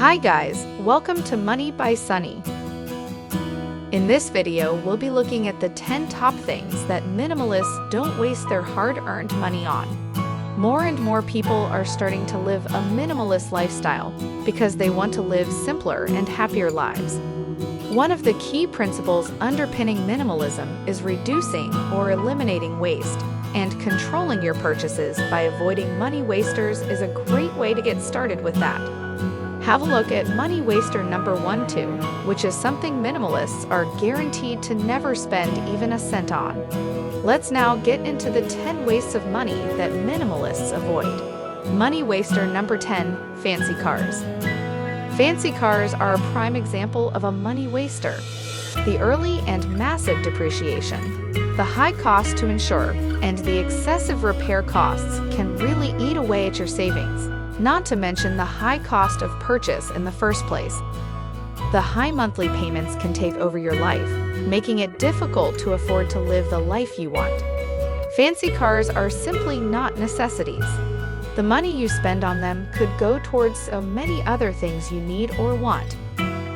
Hi guys, welcome to Money by Sunny. In this video, we'll be looking at the 10 top things that minimalists don't waste their hard-earned money on. More and more people are starting to live a minimalist lifestyle because they want to live simpler and happier lives. One of the key principles underpinning minimalism is reducing or eliminating waste, and controlling your purchases by avoiding money wasters is a great way to get started with that. Have a look at money waster number 1, which is something minimalists are guaranteed to never spend even a cent on. Let's now get into the 10 wastes of money that minimalists avoid. Money waster number 10, fancy cars. Fancy cars are a prime example of a money waster. The early and massive depreciation, the high cost to insure, and the excessive repair costs can really eat away at your savings. Not to mention the high cost of purchase in the first place. The high monthly payments can take over your life, making it difficult to afford to live the life you want. Fancy cars are simply not necessities. The money you spend on them could go towards so many other things you need or want.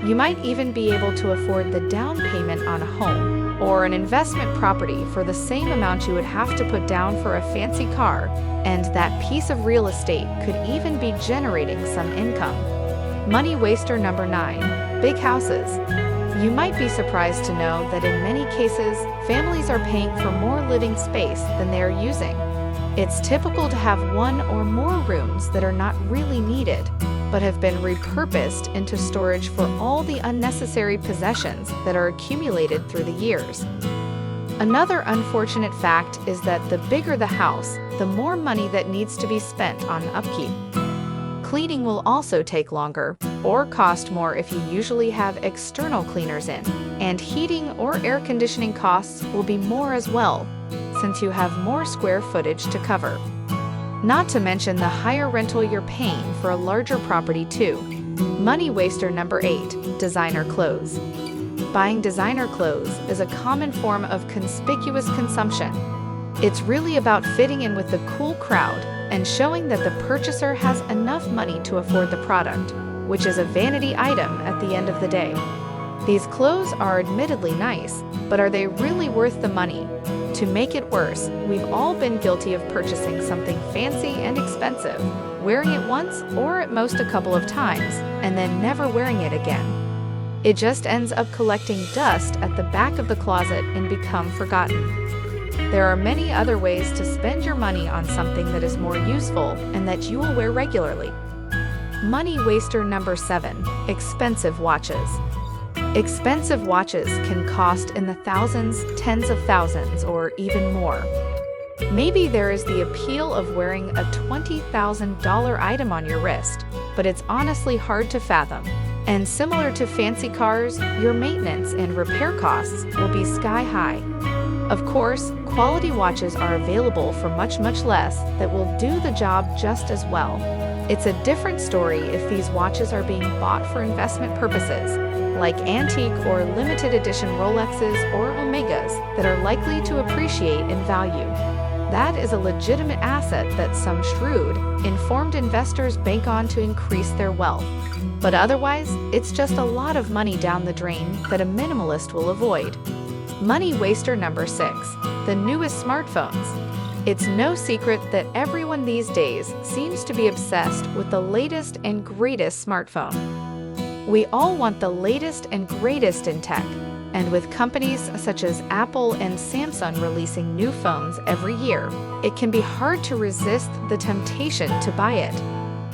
You might even be able to afford the down payment on a home or an investment property for the same amount you would have to put down for a fancy car, and that piece of real estate could even be generating some income. Money waster number 9, big houses. You might be surprised to know that in many cases, families are paying for more living space than they are using. It's typical to have one or more rooms that are not really needed, but have been repurposed into storage for all the unnecessary possessions that are accumulated through the years. Another unfortunate fact is that the bigger the house, the more money that needs to be spent on upkeep. Cleaning will also take longer, or cost more if you usually have external cleaners in, and heating or air conditioning costs will be more as well, since you have more square footage to cover. Not to mention the higher rental you're paying for a larger property too. Money waster number 8, designer clothes. Buying designer clothes is a common form of conspicuous consumption. It's really about fitting in with the cool crowd and showing that the purchaser has enough money to afford the product, which is a vanity item at the end of the day. These clothes are admittedly nice, but are they really worth the money? To make it worse, we've all been guilty of purchasing something fancy and expensive, wearing it once or at most a couple of times, and then never wearing it again. It just ends up collecting dust at the back of the closet and become forgotten. There are many other ways to spend your money on something that is more useful and that you will wear regularly. Money waster number 7, expensive watches. Expensive watches can cost in the thousands, tens of thousands, or even more. Maybe there is the appeal of wearing a $20,000 item on your wrist, but it's honestly hard to fathom. And similar to fancy cars, your maintenance and repair costs will be sky high. Of course, quality watches are available for much less that will do the job just as well. It's a different story if these watches are being bought for investment purposes, like antique or limited edition Rolexes or Omegas that are likely to appreciate in value. That is a legitimate asset that some shrewd, informed investors bank on to increase their wealth. But otherwise, it's just a lot of money down the drain that a minimalist will avoid. Money waster number 6, the newest smartphones. It's no secret that everyone these days seems to be obsessed with the latest and greatest smartphone. We all want the latest and greatest in tech, and with companies such as Apple and Samsung releasing new phones every year, it can be hard to resist the temptation to buy it.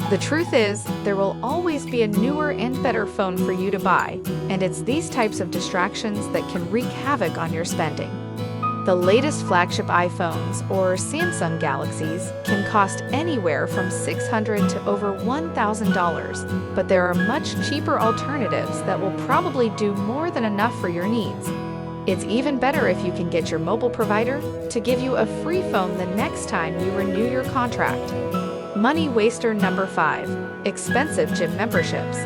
The truth is, there will always be a newer and better phone for you to buy, and it's these types of distractions that can wreak havoc on your spending. The latest flagship iPhones or Samsung Galaxies can cost anywhere from $600 to over $1,000, but there are much cheaper alternatives that will probably do more than enough for your needs. It's even better if you can get your mobile provider to give you a free phone the next time you renew your contract. Money waster number 5, expensive gym memberships.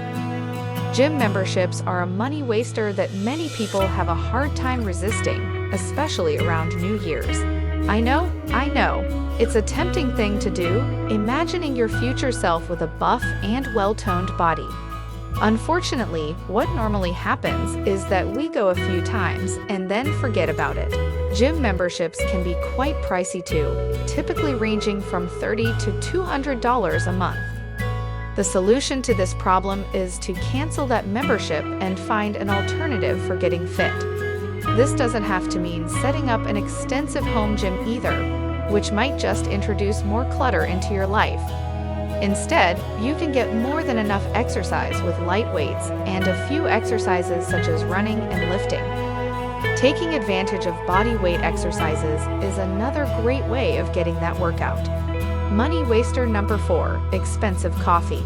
Gym memberships are a money waster that many people have a hard time resisting, especially around New Year's. I know, it's a tempting thing to do, imagining your future self with a buff and well-toned body. Unfortunately, what normally happens is that we go a few times and then forget about it. Gym memberships can be quite pricey too, typically ranging from $30 to $200 a month. The solution to this problem is to cancel that membership and find an alternative for getting fit. This doesn't have to mean setting up an extensive home gym either, which might just introduce more clutter into your life. Instead, you can get more than enough exercise with light weights and a few exercises such as running and lifting. Taking advantage of body weight exercises is another great way of getting that workout. Money waster number 4, expensive coffee.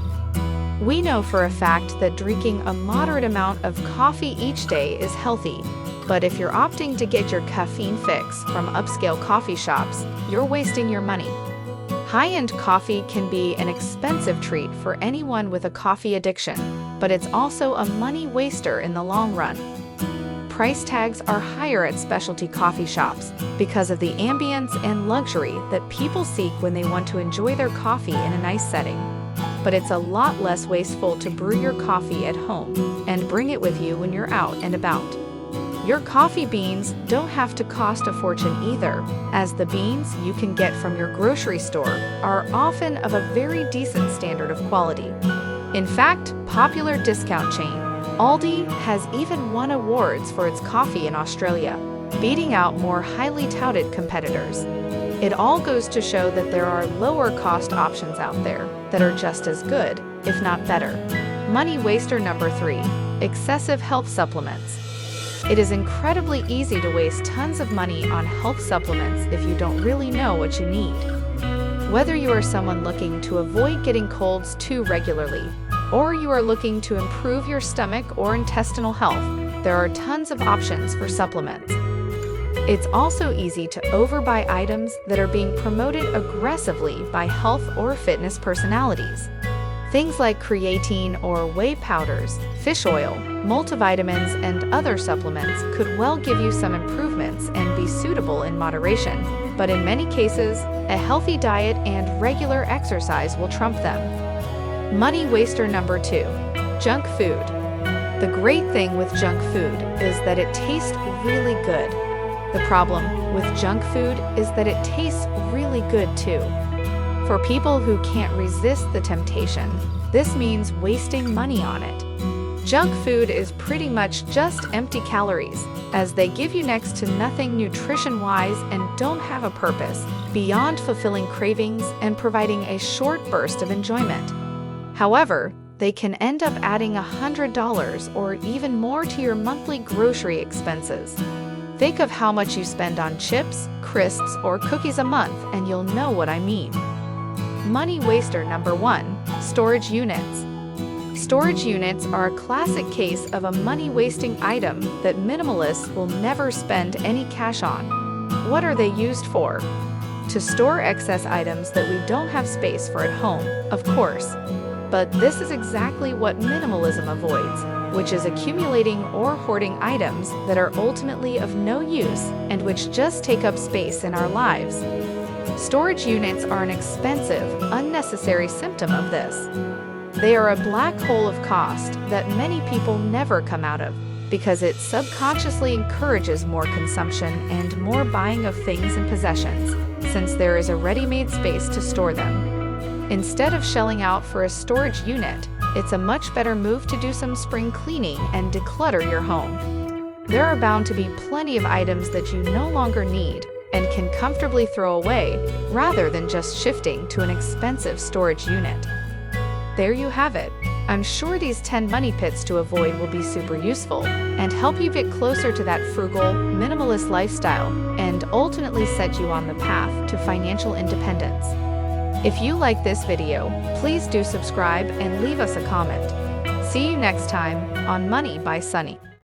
We know for a fact that drinking a moderate amount of coffee each day is healthy, but if you're opting to get your caffeine fix from upscale coffee shops, you're wasting your money. High-end coffee can be an expensive treat for anyone with a coffee addiction, but it's also a money waster in the long run. Price tags are higher at specialty coffee shops because of the ambience and luxury that people seek when they want to enjoy their coffee in a nice setting. But it's a lot less wasteful to brew your coffee at home and bring it with you when you're out and about. Your coffee beans don't have to cost a fortune either, as the beans you can get from your grocery store are often of a very decent standard of quality. In fact, popular discount chain Aldi has even won awards for its coffee in Australia, beating out more highly touted competitors. It all goes to show that there are lower cost options out there that are just as good, if not better. Money waster number 3, excessive health supplements. It is incredibly easy to waste tons of money on health supplements if you don't really know what you need. Whether you are someone looking to avoid getting colds too regularly, or you are looking to improve your stomach or intestinal health, there are tons of options for supplements. It's also easy to overbuy items that are being promoted aggressively by health or fitness personalities. Things like creatine or whey powders, fish oil, multivitamins, and other supplements could well give you some improvements and be suitable in moderation, but in many cases, a healthy diet and regular exercise will trump them. Money waster number 2, junk food. The great thing with junk food is that it tastes really good. The problem with junk food is that it tastes really good too. For people who can't resist the temptation, this means wasting money on it. Junk food is pretty much just empty calories, as they give you next to nothing nutrition-wise and don't have a purpose beyond fulfilling cravings and providing a short burst of enjoyment. However, they can end up adding $100 or even more to your monthly grocery expenses. Think of how much you spend on chips, crisps, or cookies a month and you'll know what I mean. Money waster number 1, storage units. Storage units are a classic case of a money-wasting item that minimalists will never spend any cash on. What are they used for? To store excess items that we don't have space for at home, of course. But this is exactly what minimalism avoids, which is accumulating or hoarding items that are ultimately of no use and which just take up space in our lives. Storage units are an expensive, unnecessary symptom of this. They are a black hole of cost that many people never come out of because it subconsciously encourages more consumption and more buying of things and possessions, since there is a ready-made space to store them. Instead of shelling out for a storage unit, it's a much better move to do some spring cleaning and declutter your home. There are bound to be plenty of items that you no longer need and can comfortably throw away, rather than just shifting to an expensive storage unit. There you have it. I'm sure these 10 money pits to avoid will be super useful and help you get closer to that frugal, minimalist lifestyle and ultimately set you on the path to financial independence. If you like this video, please do subscribe and leave us a comment. See you next time on Money by Sunny.